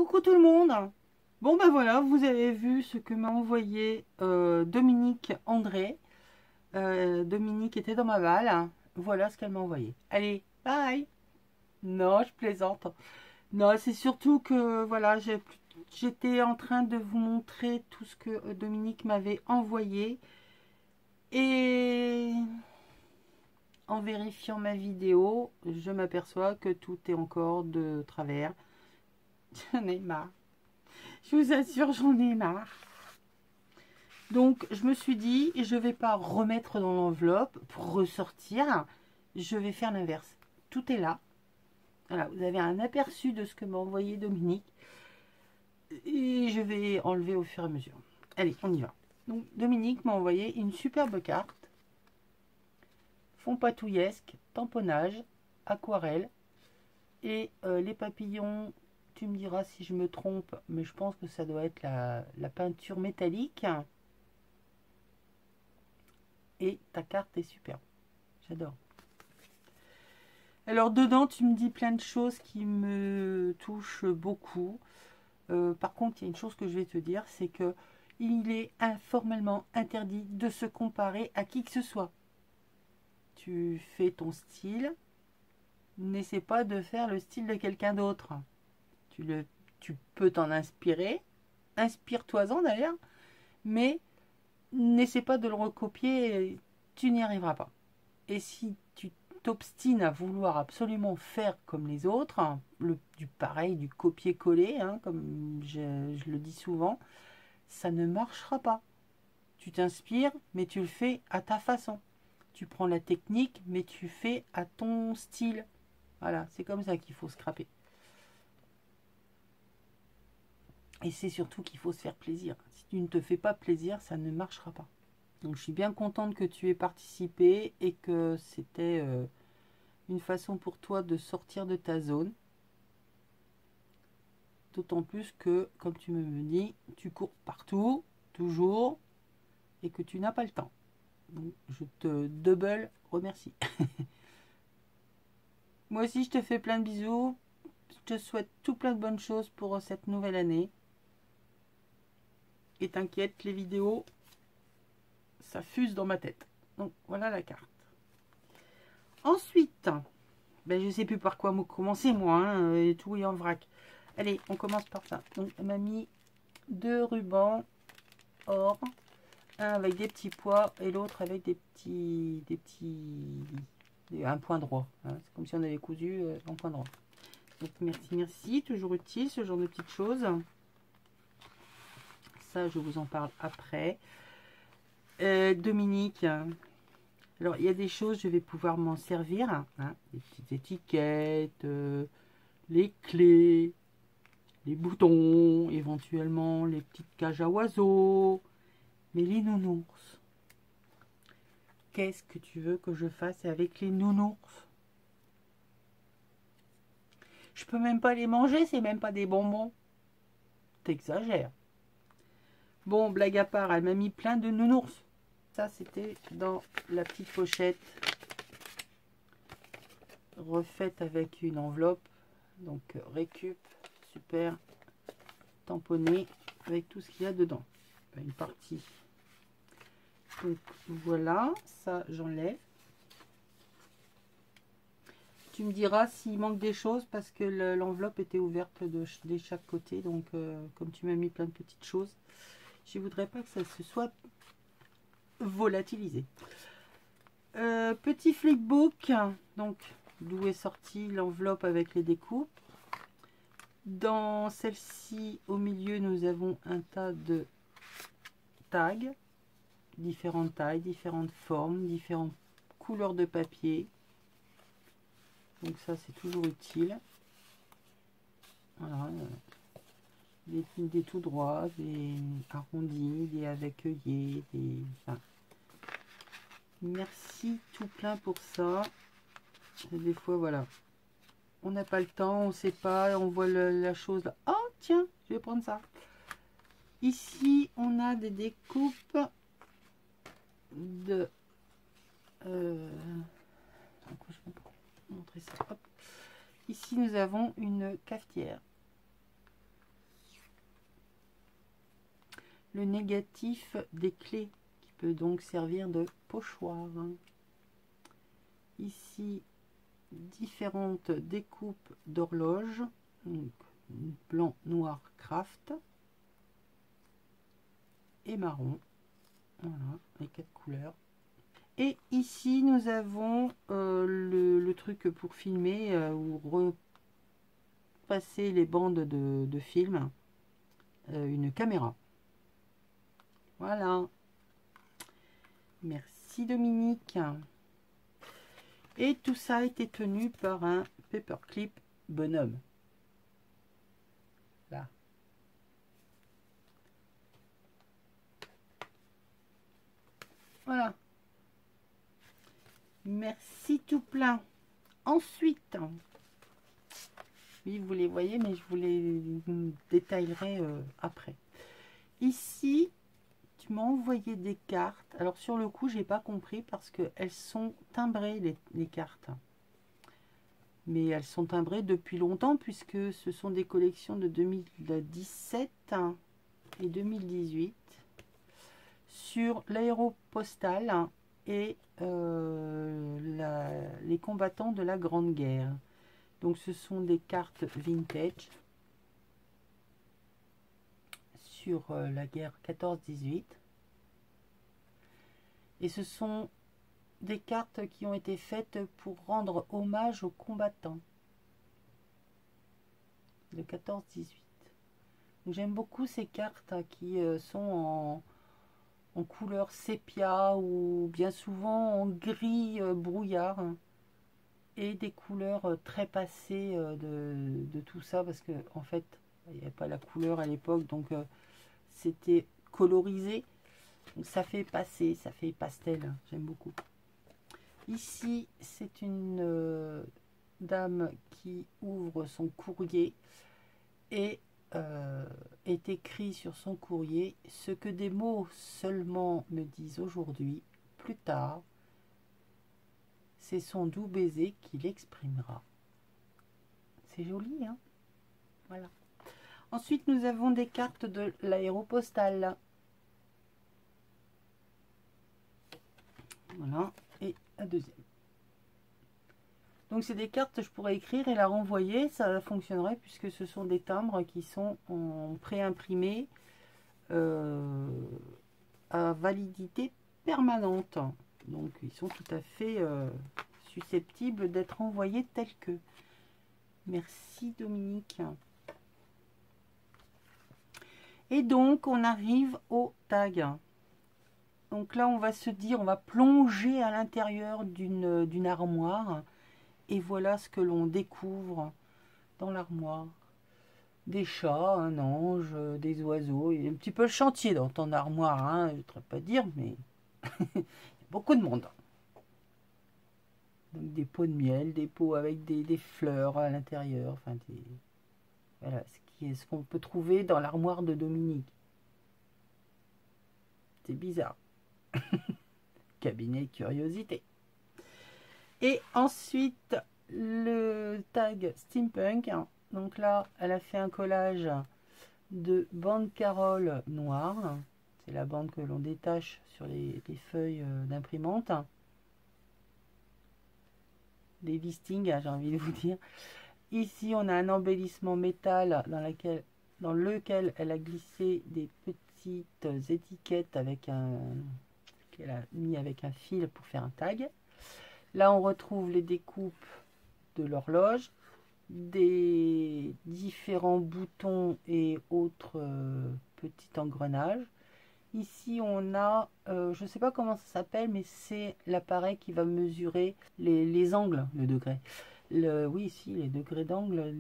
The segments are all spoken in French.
Coucou tout le monde. Bon ben voilà, vous avez vu ce que m'a envoyé Dominique André. Dominique était dans ma balle. Voilà ce qu'elle m'a envoyé. Allez, bye. Non, je plaisante. Non, c'est surtout que voilà, j'étais en train de vous montrer tout ce que Dominique m'avait envoyé. Et en vérifiant ma vidéo, je m'aperçois que tout est encore de travers. J'en ai marre. Je vous assure, j'en ai marre. Donc, je me suis dit, je ne vais pas remettre dans l'enveloppe pour ressortir. Je vais faire l'inverse. Tout est là. Voilà, vous avez un aperçu de ce que m'a envoyé Dominique. Et je vais enlever au fur et à mesure. Allez, on y va. Donc, Dominique m'a envoyé une superbe carte. Fond patouillesque, tamponnage, aquarelle. Et les papillons, tu me diras si je me trompe, mais je pense que ça doit être la peinture métallique. Et ta carte est superbe. J'adore. Alors dedans, tu me dis plein de choses qui me touchent beaucoup. Par contre, il y a une chose que je vais te dire, c'est que il est formellement interdit de se comparer à qui que ce soit. Tu fais ton style, n'essaie pas de faire le style de quelqu'un d'autre. Tu peux t'en inspirer, inspire-toi-en d'ailleurs, mais n'essaie pas de le recopier, tu n'y arriveras pas. Et si tu t'obstines à vouloir absolument faire comme les autres, hein, du pareil, du copier-coller, hein, comme je le dis souvent, ça ne marchera pas. Tu t'inspires, mais tu le fais à ta façon. Tu prends la technique, mais tu fais à ton style. Voilà, c'est comme ça qu'il faut scraper. Et c'est surtout qu'il faut se faire plaisir. Si tu ne te fais pas plaisir, ça ne marchera pas. Donc je suis bien contente que tu aies participé et que c'était une façon pour toi de sortir de ta zone. D'autant plus que, comme tu me dis, tu cours partout, toujours, et que tu n'as pas le temps. Donc je te double remercie. Moi aussi je te fais plein de bisous. Je te souhaite tout plein de bonnes choses pour cette nouvelle année. Et t'inquiète, les vidéos, ça fuse dans ma tête. Donc voilà la carte. Ensuite, ben, je sais plus par quoi commencer moi, hein, et tout est en vrac. Allez, on commence par ça. Donc elle m'a mis 2 rubans or, un avec des petits pois et l'autre avec un point droit. Hein. C'est comme si on avait cousu en point droit. Donc merci, toujours utile ce genre de petites choses. Ça, je vous en parle après. Dominique, alors il y a des choses, je vais pouvoir m'en servir. Hein, des petites étiquettes, les clés, les boutons, éventuellement les petites cages à oiseaux, mais les nounours. Qu'est-ce que tu veux que je fasse avec les nounours? Je peux même pas les manger, c'est même pas des bonbons. T'exagères. Bon, blague à part, elle m'a mis plein de nounours. Ça, c'était dans la petite pochette refaite avec une enveloppe. Donc, récup, super, tamponné avec tout ce qu'il y a dedans. Une partie. Donc, voilà, ça, j'enlève. Tu me diras s'il manque des choses parce que l'enveloppe était ouverte de chaque côté. Donc, comme tu m'as mis plein de petites choses, je ne voudrais pas que ça se soit volatilisé. Petit flipbook, donc d'où est sortie l'enveloppe avec les découpes. Dans celle-ci, au milieu, nous avons un tas de tags, différentes tailles, différentes formes, différentes couleurs de papier. Donc ça, c'est toujours utile. Voilà, des tout droits, des arrondis, des avec œillets, des... Enfin, merci tout plein pour ça. Et des fois, voilà, on n'a pas le temps, on ne sait pas, on voit la chose là. Oh, tiens, je vais prendre ça. Ici, on a des découpes de... je vais montrer ça. Hop. Ici, nous avons une cafetière. le négatif des clés qui peut donc servir de pochoir. Ici, différentes découpes d'horloges, blanc, noir, craft et marron. Voilà, les 4 couleurs. Et ici, nous avons le truc pour filmer ou repasser les bandes de film, une caméra. Voilà. Merci Dominique. Et tout ça a été tenu par un paperclip bonhomme. Là. Voilà. Merci tout plein. Ensuite, oui, vous les voyez, mais je vous les détaillerai après. Ici, tu m'as envoyé des cartes. Alors sur le coup, j'ai pas compris parce que elles sont timbrées les cartes. Mais elles sont timbrées depuis longtemps puisque ce sont des collections de 2017 et 2018 sur l'aéropostale et les combattants de la Grande Guerre. Donc ce sont des cartes vintage sur la guerre 14-18. Et ce sont des cartes qui ont été faites pour rendre hommage aux combattants de 14-18. J'aime beaucoup ces cartes qui sont en couleur sépia ou bien souvent en gris brouillard et des couleurs très passées de tout ça parce que en fait il n'y avait pas la couleur à l'époque, donc c'était colorisé, donc ça fait passer, ça fait pastel. J'aime beaucoup. Ici c'est une dame qui ouvre son courrier et est écrit sur son courrier: ce que des mots seulement me disent aujourd'hui, plus tard, c'est son doux baiser qui l'exprimera. C'est joli, hein? Voilà. Ensuite, nous avons des cartes de l'aéropostale. Voilà. Et la deuxième. Donc, c'est des cartes, je pourrais écrire et la renvoyer. Ça fonctionnerait puisque ce sont des timbres qui sont en pré-imprimé à validité permanente. Donc, ils sont tout à fait susceptibles d'être envoyés tels que. Merci Dominique. Et donc, on arrive au tag. Donc là, on va se dire, on va plonger à l'intérieur d'une armoire. Et voilà ce que l'on découvre dans l'armoire. Des chats, un ange, des oiseaux. Il y a un petit peu le chantier dans ton armoire, hein, je ne voudrais pas dire, mais il y a beaucoup de monde. Donc des pots de miel, des pots avec des fleurs à l'intérieur. Enfin, voilà ce qu'on peut trouver dans l'armoire de Dominique. C'est bizarre. Cabinet de curiosité. Et ensuite, le tag steampunk. Donc là, elle a fait un collage de bande carole noire. C'est la bande que l'on détache sur les feuilles d'imprimante. Des listings, j'ai envie de vous dire. Ici, on a un embellissement métal dans lequel elle a glissé des petites étiquettes avec qu'elle a mis avec un fil pour faire un tag. Là, on retrouve les découpes de l'horloge, des différents boutons et autres petits engrenages. Ici, on a, je ne sais pas comment ça s'appelle, mais c'est l'appareil qui va mesurer les angles, le degré. Oui, ici, les degrés d'angle,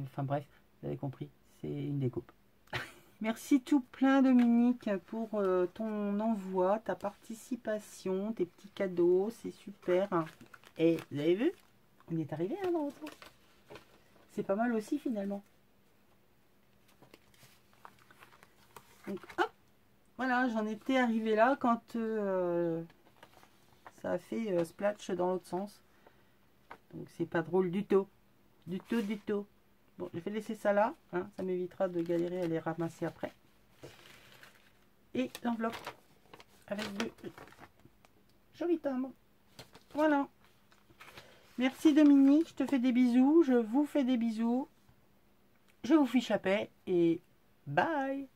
enfin bref, vous avez compris, c'est une découpe. Merci tout plein Dominique pour ton envoi, ta participation, tes petits cadeaux, c'est super. Et vous avez vu, on est arrivé hein, dans le sens. C'est pas mal aussi finalement. Donc hop, voilà, j'en étais arrivé là quand ça a fait splash dans l'autre sens. Donc c'est pas drôle du tout. Du tout, du tout. Bon, je vais laisser ça là, hein, ça m'évitera de galérer à les ramasser après. et l'enveloppe avec de jolis timbres. Voilà. Merci Dominique, je te fais des bisous, je vous fais des bisous. Je vous fiche la paix et bye.